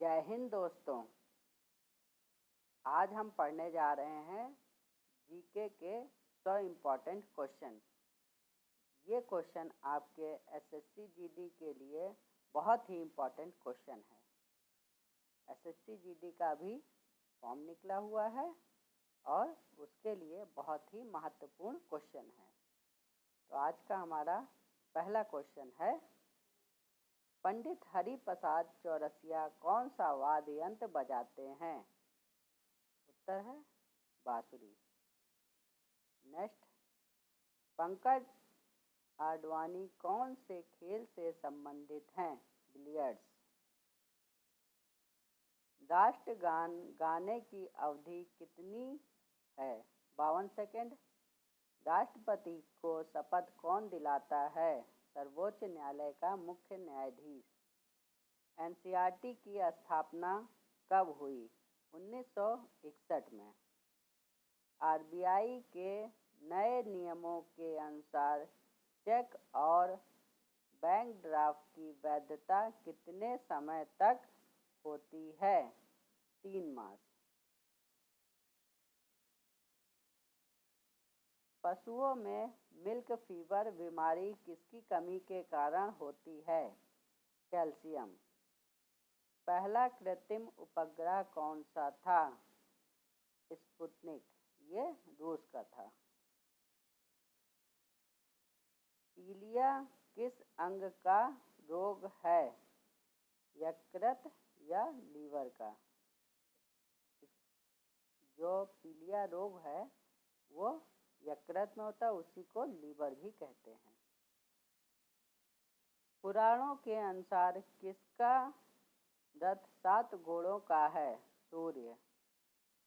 जय हिंद दोस्तों। आज हम पढ़ने जा रहे हैं जीके के 100 इम्पॉर्टेंट क्वेश्चन। ये क्वेश्चन आपके एसएससी जीडी के लिए बहुत ही इम्पॉर्टेंट क्वेश्चन है। एसएससी जीडी का भी फॉर्म निकला हुआ है और उसके लिए बहुत ही महत्वपूर्ण क्वेश्चन है। तो आज का हमारा पहला क्वेश्चन है, पंडित हरिप्रसाद चौरसिया कौन सा वाद्य यंत्र बजाते हैं? उत्तर है बांसुरी। नेक्स्ट, पंकज आडवाणी कौन से खेल से संबंधित हैं? बिलियर्ड्स। राष्ट्रगान गाने की अवधि कितनी है? 52 सेकेंड। राष्ट्रपति को शपथ कौन दिलाता है? सर्वोच्च न्यायालय का मुख्य न्यायाधीश। एनसीईआरटी की स्थापना कब हुई? 1961 में। आरबीआई के नए नियमों के अनुसार चेक और बैंक ड्राफ्ट की वैधता कितने समय तक होती है? 3 मास। पशुओं में मिल्क फीवर बीमारी किसकी कमी के कारण होती है? कैल्शियम। पहला कृत्रिम उपग्रह कौन सा था? स्पुतनिक। ये रूस का था। पीलिया किस अंग का रोग है? यकृत या लीवर का? जो पीलिया रोग है वो यकृत में होता है, उसी को लीवर भी कहते हैं। पुराणों के अनुसार किसका रथ 7 घोड़ों का है? सूर्य।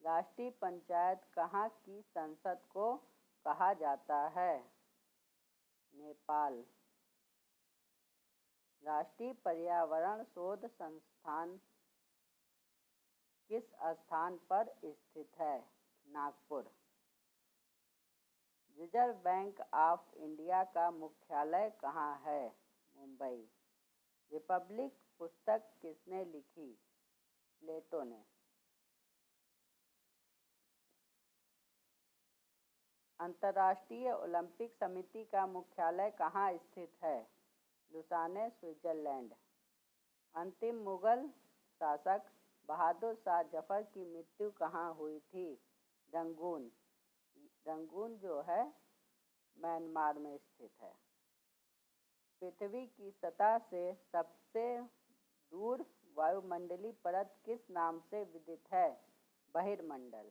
राष्ट्रीय पंचायत कहाँ की संसद को कहा जाता है? नेपाल। राष्ट्रीय पर्यावरण शोध संस्थान किस स्थान पर स्थित है? Nagpur. Reserve bank of India का मुख्यालय कहाँ है? मुंबई। रिपब्लिक पुस्तक किसने लिखी? प्लेटो ने। अंतर्राष्ट्रीय ओलंपिक समिति का मुख्यालय कहाँ स्थित है? Lausanne, Switzerland. अंतिम मुगल शासक बहादुर शाह जफर की मृत्यु कहाँ हुई थी? रंगून। रंगून जो है म्यांमार में स्थित है। पृथ्वी की सतह से सबसे दूर वायुमंडलीय परत किस नाम से विदित है? बहिर्मंडल।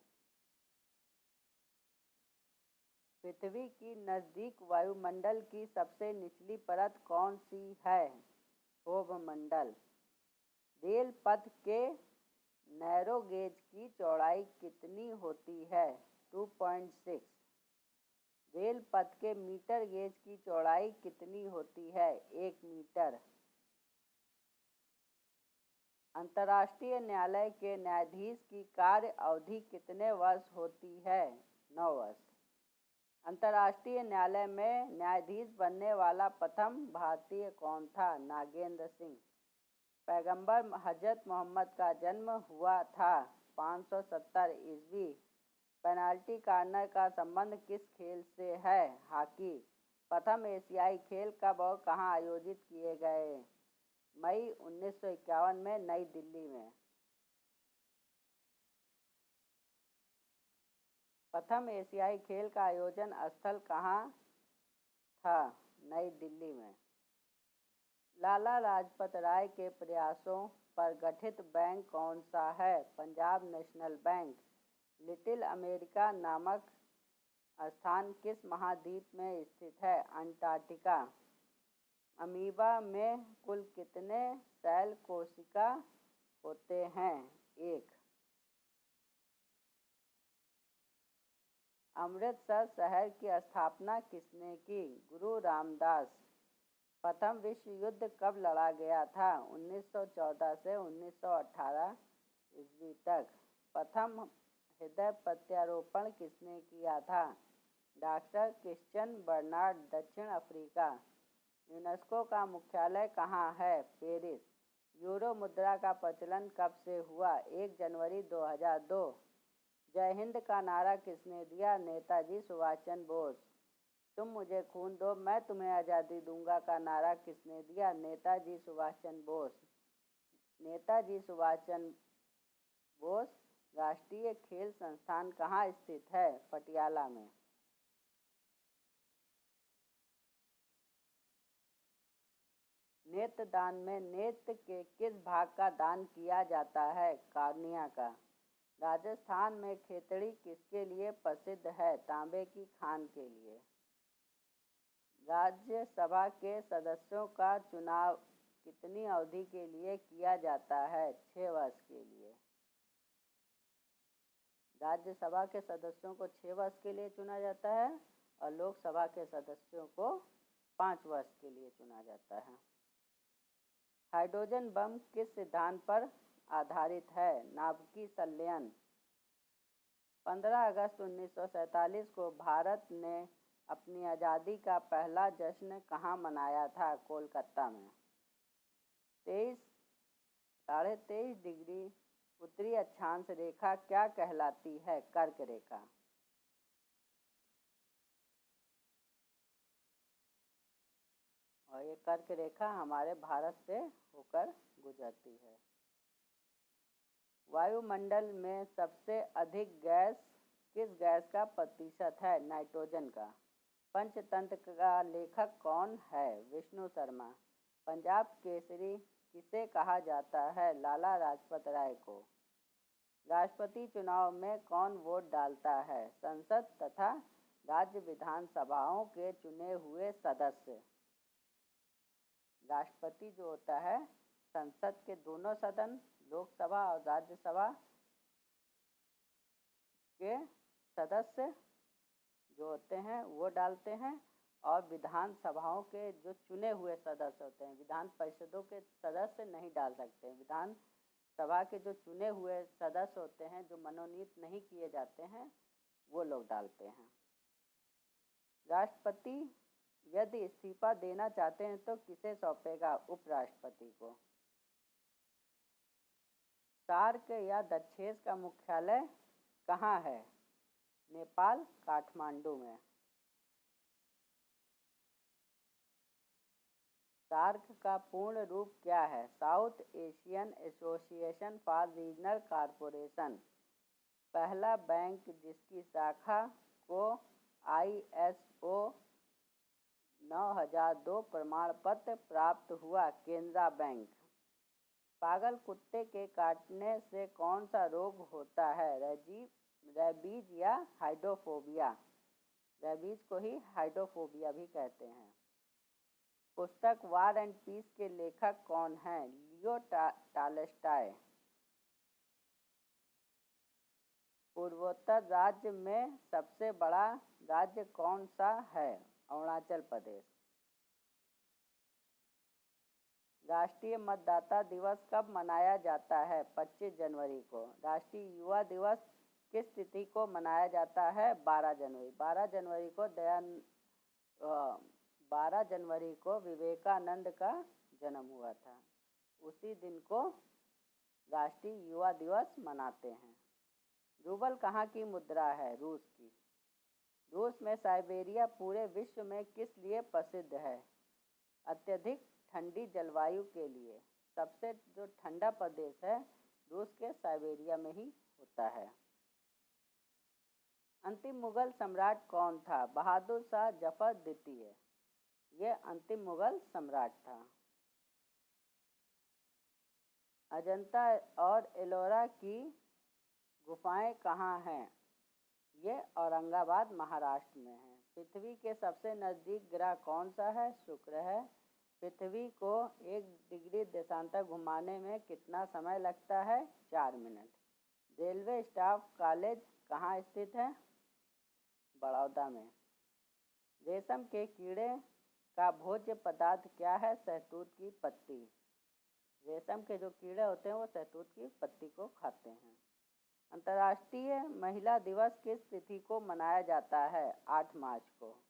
पृथ्वी की नज़दीक वायुमंडल की सबसे निचली परत कौन सी है? क्षोभमंडल। रेल पथ के नैरो गेज की चौड़ाई कितनी होती है? 2.6। रेल पथ के मीटर गेज की चौड़ाई कितनी होती है? 1 मीटर। अंतर्राष्ट्रीय न्यायालय के न्यायाधीश की कार्य अवधि कितने वर्ष होती है? 9 वर्ष। अंतर्राष्ट्रीय न्यायालय में न्यायाधीश बनने वाला प्रथम भारतीय कौन था? नागेंद्र सिंह। पैगंबर हजरत मोहम्मद का जन्म हुआ था 570 ईस्वी। पेनाल्टी कॉर्नर का संबंध किस खेल से है? हॉकी। प्रथम एशियाई खेल कब और कहाँ आयोजित किए गए? मई 1951 में नई दिल्ली में। प्रथम एशियाई खेल का आयोजन स्थल कहाँ था? नई दिल्ली में। लाला लाजपत राय के प्रयासों पर गठित बैंक कौन सा है? Punjab national bank. Little America नामक स्थान किस महाद्वीप में स्थित है? अंटार्कटिका। अमीबा में कुल कितने सेल कोशिका होते हैं? 1। अमृतसर शहर की स्थापना किसने की? गुरु रामदास। प्रथम विश्व युद्ध कब लड़ा गया था? 1914 से 1918 ईस्वी तक। प्रथम हृदय प्रत्यारोपण किसने किया था? डॉक्टर क्रिश्चियन बर्नार्ड, दक्षिण अफ्रीका। यूनेस्को का मुख्यालय कहाँ है? पेरिस। यूरो मुद्रा का प्रचलन कब से हुआ? 1 जनवरी 2002। जय हिंद का नारा किसने दिया? नेताजी सुभाष चंद्र बोस। तुम मुझे खून दो मैं तुम्हें आज़ादी दूंगा का नारा किसने दिया? नेताजी सुभाष चंद्र बोस। नेताजी सुभाष चंद्र बोस राष्ट्रीय खेल संस्थान कहाँ स्थित है? पटियाला में। नेत्र दान में नेत्र के किस भाग का दान किया जाता है? कार्निया का। राजस्थान में खेतड़ी किसके लिए प्रसिद्ध है? तांबे की खान के लिए। राज्यसभा के सदस्यों का चुनाव कितनी अवधि के लिए किया जाता है? 6 वर्ष के लिए। राज्यसभा के सदस्यों को 6 वर्ष के लिए चुना जाता है और लोकसभा के सदस्यों को 5 वर्ष के लिए चुना जाता है। हाइड्रोजन बम किस सिद्धांत पर आधारित है? नाभिकीय संलयन। 15 अगस्त 1947 को भारत ने अपनी आज़ादी का पहला जश्न कहाँ मनाया था? कोलकाता में। 23.5 डिग्री उत्तरी अक्षांश रेखा क्या कहलाती है? कर्क रेखा। और ये कर्क रेखा हमारे भारत से होकर गुजरती है। वायुमंडल में सबसे अधिक गैस किस गैस का प्रतिशत है? नाइट्रोजन का। पंचतंत्र का लेखक कौन है? विष्णु शर्मा। पंजाब केसरी किसे कहा जाता है? लाला लाजपत राय को। राष्ट्रपति चुनाव में कौन वोट डालता है? संसद तथा राज्य विधानसभाओं के चुने हुए सदस्य। राष्ट्रपति जो होता है संसद के दोनों सदन लोकसभा और राज्यसभा के सदस्य जो होते हैं वो डालते हैं, और विधानसभाओं के जो चुने हुए सदस्य होते हैं, विधान परिषदों के सदस्य नहीं डाल सकते। विधान सभा के जो चुने हुए सदस्य होते हैं जो मनोनीत नहीं किए जाते हैं वो लोग डालते हैं। राष्ट्रपति यदि इस्तीफा देना चाहते हैं तो किसे सौंपेगा? उपराष्ट्रपति को। सार्क या दक्षेस का मुख्यालय कहाँ है? नेपाल, काठमांडू में। सार्क का पूर्ण रूप क्या है? South Asian association for regional corporation. पहला बैंक जिसकी शाखा को ISO 9002 प्रमाण पत्र प्राप्त हुआ, केनरा बैंक। पागल कुत्ते के काटने से कौन सा रोग होता है? रेबीज या हाइड्रोफोबिया। रेबीज को ही हाइड्रोफोबिया भी कहते हैं। पुस्तक वार एंड पीस के लेखक कौन हैं? Leo Tolstoy. पूर्वोत्तर राज्य में सबसे बड़ा राज्य कौन सा है? अरुणाचल प्रदेश। राष्ट्रीय मतदाता दिवस कब मनाया जाता है? 25 जनवरी को। राष्ट्रीय युवा दिवस किस तिथि को मनाया जाता है? 12 जनवरी। 12 जनवरी को विवेकानंद का जन्म हुआ था, उसी दिन को राष्ट्रीय युवा दिवस मनाते हैं। रूबल कहाँ की मुद्रा है? रूस की। रूस में साइबेरिया पूरे विश्व में किस लिए प्रसिद्ध है? अत्यधिक ठंडी जलवायु के लिए। सबसे जो ठंडा प्रदेश है रूस के साइबेरिया में ही होता है। अंतिम मुगल सम्राट कौन था? बहादुर शाह जफर द्वितीय। यह अंतिम मुगल सम्राट था। अजंता और एलोरा की गुफाएं कहाँ हैं? ये औरंगाबाद महाराष्ट्र में है। पृथ्वी के सबसे नज़दीक ग्रह कौन सा है? शुक्र है। पृथ्वी को 1 डिग्री देशांतर घुमाने में कितना समय लगता है? 4 मिनट। रेलवे स्टाफ कॉलेज कहाँ स्थित है? बड़ौदा में। रेशम के कीड़े का भोज्य पदार्थ क्या है? शहतूत की पत्ती। रेशम के जो कीड़े होते हैं वो शहतूत की पत्ती को खाते हैं। अंतर्राष्ट्रीय महिला दिवस किस तिथि को मनाया जाता है? 8 मार्च को।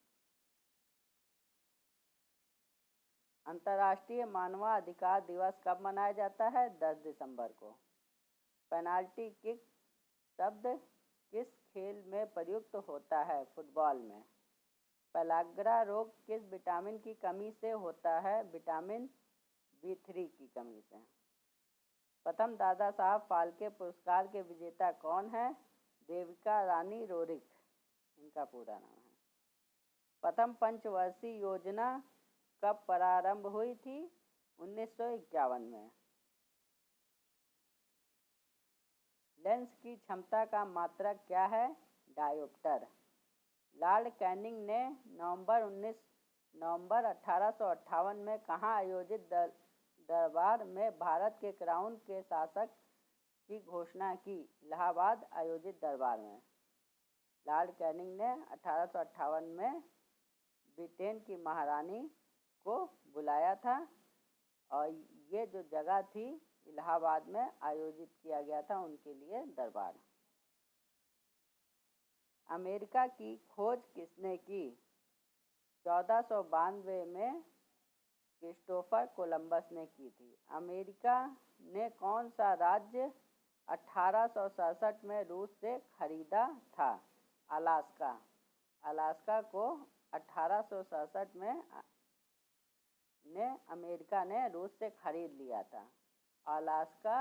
अंतर्राष्ट्रीय मानवाधिकार दिवस कब मनाया जाता है? 10 दिसंबर को। पेनाल्टी किक शब्द किस खेल में प्रयुक्त होता है? फुटबॉल में। पेलाग्रा रोग किस विटामिन की कमी से होता है? विटामिन B3 की कमी से। प्रथम दादा साहब फाल्के पुरस्कार के विजेता कौन है? देविका रानी रोरिक इनका पूरा नाम है। प्रथम पंचवर्षीय योजना कब प्रारंभ हुई थी? 1951 में। लेंस की क्षमता का मात्रक क्या है? डायोप्टर। लॉर्ड कैनिंग ने नवंबर 1858 में कहाँ आयोजित दरबार में भारत के क्राउन के शासक की घोषणा की? इलाहाबाद आयोजित दरबार में। लॉर्ड कैनिंग ने 1858 में ब्रिटेन की महारानी को बुलाया था और ये जो जगह थी इलाहाबाद में आयोजित किया गया था उनके लिए दरबार। अमेरिका की खोज किसने की? 1492 में क्रिस्टोफर कोलंबस ने की थी। अमेरिका ने कौन सा राज्य 1867 में रूस से खरीदा था? अलास्का। अलास्का को 1867 में अमेरिका ने रूस से खरीद लिया था। अलास्का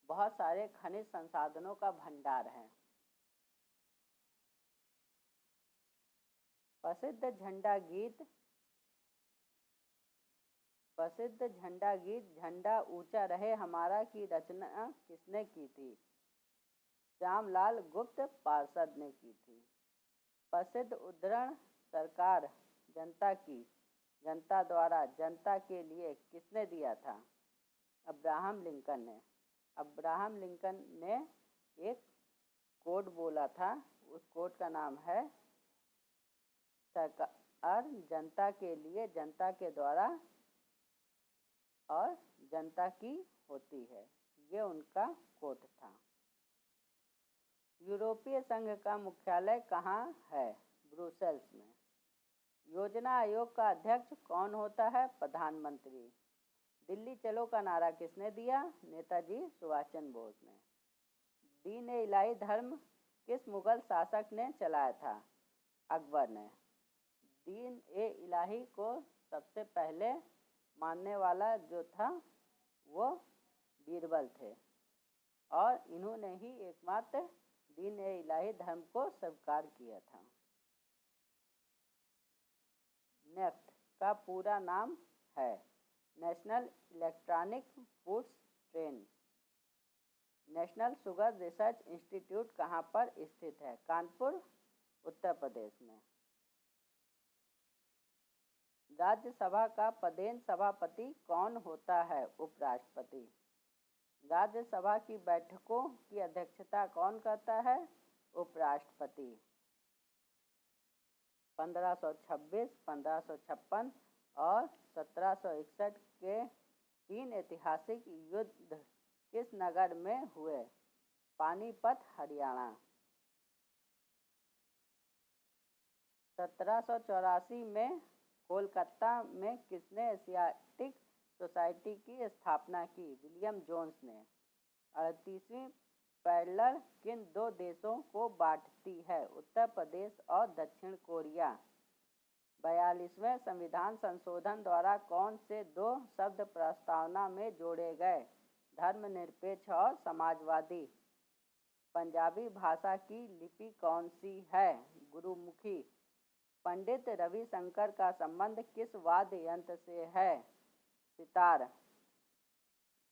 बहुत सारे खनिज संसाधनों का भंडार है। प्रसिद्ध झंडा गीत झंडा ऊंचा रहे हमारा की रचना किसने की थी? श्यामलाल गुप्त पार्षद ने की थी। प्रसिद्ध उद्धरण सरकार जनता द्वारा जनता के लिए किसने दिया था? अब्राहम लिंकन ने। अब्राहम लिंकन ने एक कोड बोला था, उस कोड का नाम है सरकार जनता के लिए, जनता के द्वारा और जनता की होती है। ये उनका कोड था। यूरोपीय संघ का मुख्यालय कहाँ है? ब्रुसेल्स में। योजना आयोग का अध्यक्ष कौन होता है? प्रधानमंत्री। दिल्ली चलो का नारा किसने दिया? नेताजी सुभाष चंद्र बोस ने। दीन-ए-इलाही धर्म किस मुगल शासक ने चलाया था? अकबर ने। दीन-ए-इलाही को सबसे पहले मानने वाला जो था वो बीरबल थे और इन्होंने ही एकमात्र दीन-ए-इलाही धर्म को स्वीकार किया था। नेफ्ट का पूरा नाम है national electronic foods trade. National sugar research institute कहाँ पर स्थित है? कानपुर, उत्तर प्रदेश में। राज्यसभा का पदेन सभापति कौन होता है? उपराष्ट्रपति। राज्यसभा की बैठकों की अध्यक्षता कौन करता है? उपराष्ट्रपति। 1526, 1556 और 1761 के 3 ऐतिहासिक युद्ध किस नगर में हुए? पानीपत, हरियाणा। 1784 में कोलकाता में किसने एशियाटिक सोसाइटी की स्थापना की? विलियम जोन्स ने। 38वीं पैरेलल किन दो देशों को बांटती है? उत्तर प्रदेश और दक्षिण कोरिया। 42वें संविधान संशोधन द्वारा कौन से दो शब्द प्रस्तावना में जोड़े गए? धर्मनिरपेक्ष और समाजवादी। पंजाबी भाषा की लिपि कौन सी है? गुरुमुखी। पंडित रविशंकर का संबंध किस वाद्य यंत्र से है? सितार।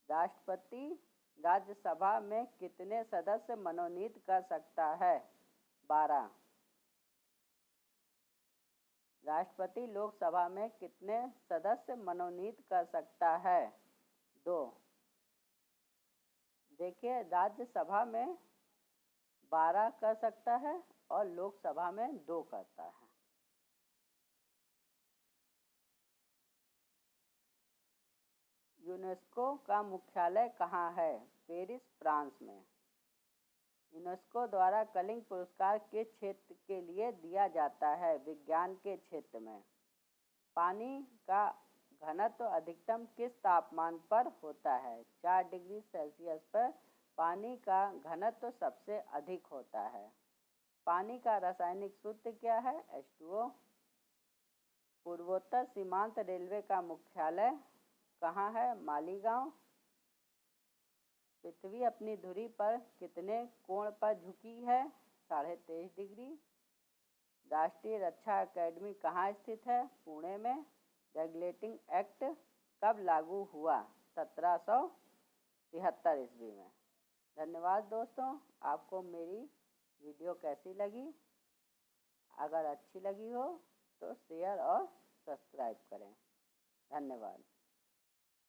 राष्ट्रपति राज्यसभा में कितने सदस्य मनोनीत कर सकता है? 12। राष्ट्रपति लोकसभा में कितने सदस्य मनोनीत कर सकता है? 2। देखिए, राज्यसभा में 12 कर सकता है और लोकसभा में 2 करता है। यूनेस्को का मुख्यालय कहाँ है? पेरिस, फ्रांस में। यूनेस्को द्वारा कलिंग पुरस्कार किस क्षेत्र के लिए दिया जाता है? विज्ञान के क्षेत्र में। पानी का घनत्व अधिकतम किस तापमान पर होता है? 4 डिग्री सेल्सियस पर पानी का घनत्व सबसे अधिक होता है। पानी का रासायनिक सूत्र क्या है? H2O। पूर्वोत्तर सीमांत रेलवे का मुख्यालय कहाँ है? मालीगांव। पृथ्वी अपनी धुरी पर कितने कोण पर झुकी है? 23.5 डिग्री। राष्ट्रीय रक्षा अकादमी कहाँ स्थित है? पुणे में। रेगुलेटिंग एक्ट कब लागू हुआ? 1773 ईस्वी में। धन्यवाद दोस्तों। आपको मेरी वीडियो कैसी लगी? अगर अच्छी लगी हो तो शेयर और सब्सक्राइब करें। धन्यवाद।